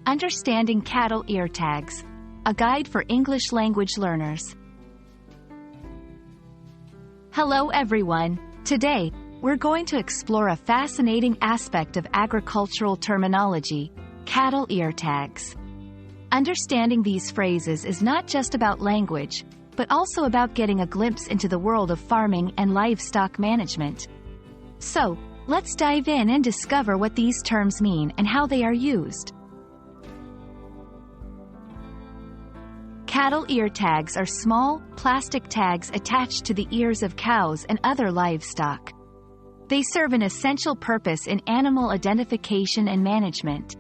Understanding Cattle Ear Tags, a guide for English language learners. Hello everyone. Today, we're going to explore a fascinating aspect of agricultural terminology, cattle ear tags. Understanding these phrases is not just about language, but also about getting a glimpse into the world of farming and livestock management. So, let's dive in and discover what these terms mean and how they are used. Cattle ear tags are small, plastic tags attached to the ears of cows and other livestock. They serve an essential purpose in animal identification and management.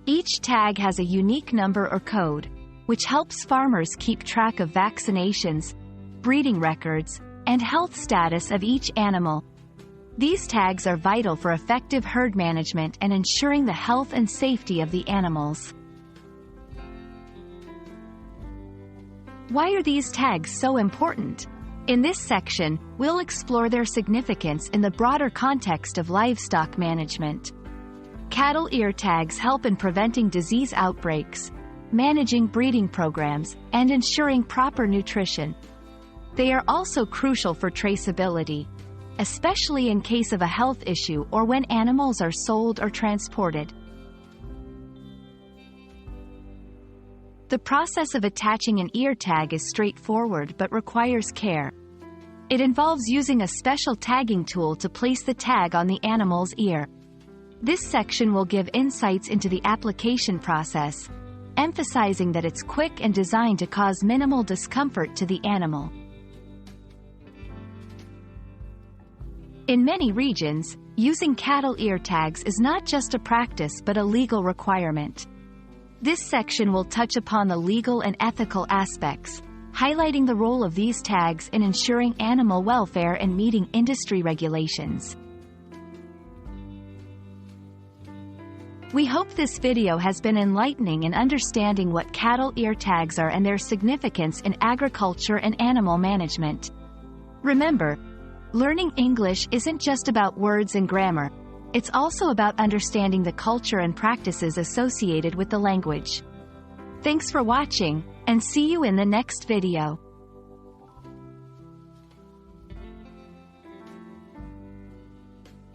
Each tag has a unique number or code, which helps farmers keep track of vaccinations, breeding records, and health status of each animal. These tags are vital for effective herd management and ensuring the health and safety of the animals. Why are these tags so important? In this section, we'll explore their significance in the broader context of livestock management. Cattle ear tags help in preventing disease outbreaks, managing breeding programs, and ensuring proper nutrition. They are also crucial for traceability, especially in case of a health issue or when animals are sold or transported. The process of attaching an ear tag is straightforward but requires care. It involves using a special tagging tool to place the tag on the animal's ear. This section will give insights into the application process, emphasizing that it's quick and designed to cause minimal discomfort to the animal. In many regions, using cattle ear tags is not just a practice but a legal requirement. This section will touch upon the legal and ethical aspects, highlighting the role of these tags in ensuring animal welfare and meeting industry regulations. We hope this video has been enlightening in understanding what cattle ear tags are and their significance in agriculture and animal management. Remember, learning English isn't just about words and grammar. It's also about understanding the culture and practices associated with the language. Thanks for watching, and see you in the next video.